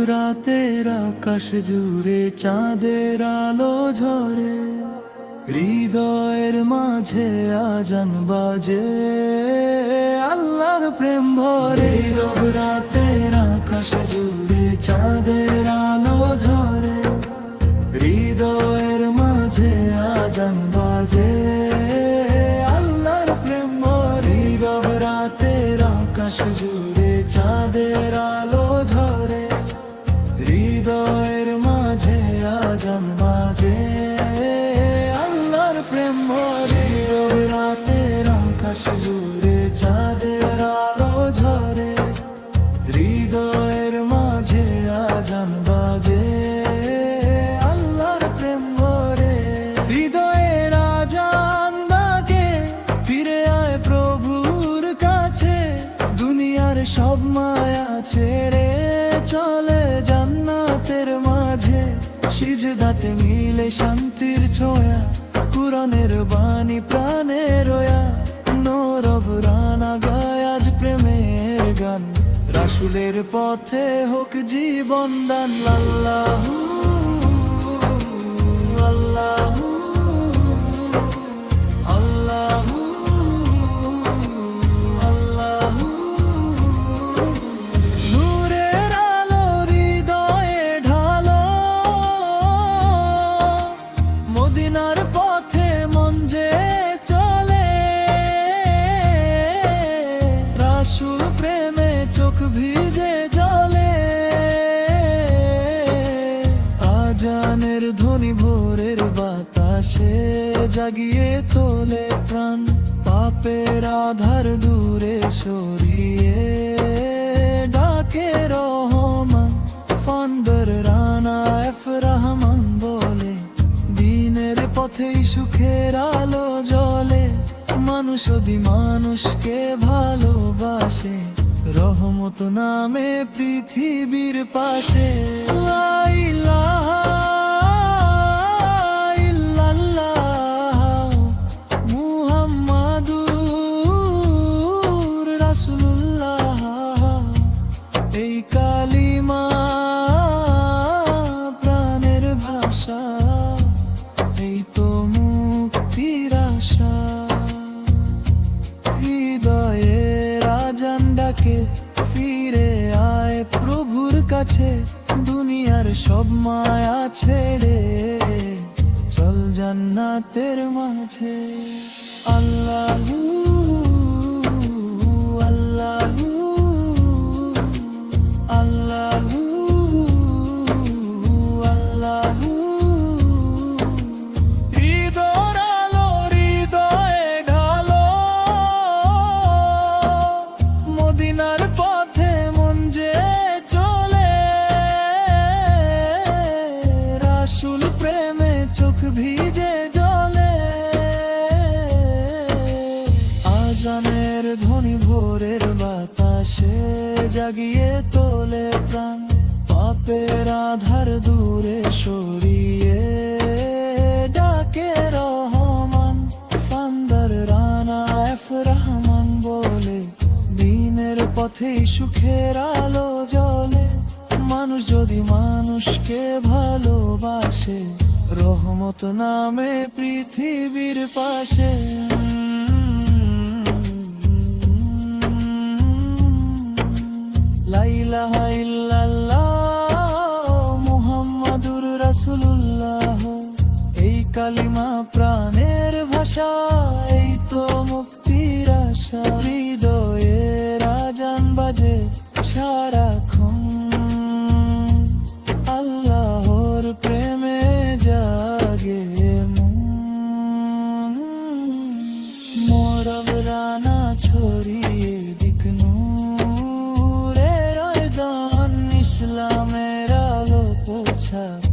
রাতের আকাশ জুড়ে চাঁদের আলো ঝরে, হৃদয়ের মাঝে আজান বাজে, আল্লাহর প্রেম ভরে। রব রাতের আকাশ জুড়ে চাঁদের আলো ঝরে, হৃদয়ের মাঝে আজান বাজে, আল্লাহর প্রেম ভরে। রব রাতের আকাশ জুড়ে চাঁদের আলো ঝরে, হৃদয়ের মাঝে আজান বাজে, আল্লাহর প্রেম ভরে। রব রাতের আকাশ জুড়ে চাঁদের আলো ঝরে, হৃদয়ের মাঝে আজান বাজে, আল্লাহর প্রেম ভরে। হৃদয়ের আজান ডাকে, ফিরে আয় প্রভুর কাছে, দুনিয়ার সব মায়া ছেড়ে চলে জান্নাতের মাঝে। সিজদাতে মিলে শান্তির ছোঁয়া, কুরআনের বাণী প্রাণে রোয়া, নরব রানা গায় আজ প্রেমের গান, রাসূলের পথে হোক জীবন দান। আল্লাহু আল্লাহু আল্লাহু আল্লাহু। নূরের আলো হৃদয়ে ঢালো, মদিনার পথে মন যে চলে, রাসূল প্রেমে চোখ ভিজে জলে, আজানের ধ্বনি ভোরের বাতাসে জাগিয়ে তোলে প্রাণ, পাপের আধার দূরে সরিয়ে ডাকে রহমান। ফান্দর রানা এফ রহমান বলে, দিনের পথেই সুখের আলো জ্বলে, মানুষ যদি মানুষকে ভালোবাসে, রহমত নামে পৃথিবীর পাশে। লা ইলাহা ইল্লাল্লাহ মুহাম্মাদুর রাসূলুল্লাহ, এই কালিমা প্রাণের ভাষা, এই তো মুক্তির আশা। হৃদয়ের আজান ডাকে, ফিরে আয় প্রভুর কাছে, দুনিয়ার সব মায়া ছেড়ে চল জান্নাতের মাঝে। আল্লাহু আল্লাহু আল্লাহু আল্লাহু। হৃদয়ের আলো হৃদয়ে ঢালো, মদিনার পথে মন যে চলে, রাসূল প্রেমে চোখ ভিজে জলে, আজানের ধ্বনি ভোরের বাতাসে জাগিয়ে তোলে প্রাণ, পাপের আধার দূরে সরিয়ে ডাকে রহমান। ফান্দর রানা এফ রহমান বলে, দিনের পথেই সুখের আলো জ্বলে, মানুষ যদি মানুষকে ভালোবাসে, রহমত নামে পৃথিবীর পাশে। লা ইলাহা ইল্লাল্লাহ মুহাম্মাদুর রাসূলুল্লাহ, এই কালিমা প্রাণের ভাষা, এই তো মুক্তির আশা। হৃদয়ের আজান বাজে সারাক্ষণ, আল্লাহর প্রেমে জাগে মন, মরব রানা ছড়িয়ে দিক নূরের দান, ইসলামের আলো পোছাক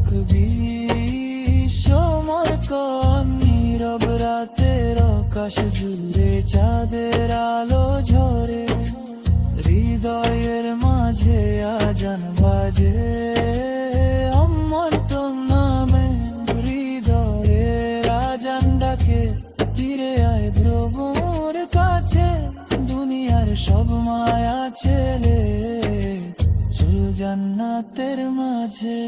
বিশ্বময় কন। নীরব রাতের আকাশ জুড়ে চাঁদের আলো ঝরে, হৃদয়ের মাঝে আজান বাজে, অমৃত নামে হৃদয়ের আজান ডাকে, ফিরে আয় প্রভুর কাছে, দুনিয়ার সব মায়া ছেড়ে চল জান্নাতের মাঝে।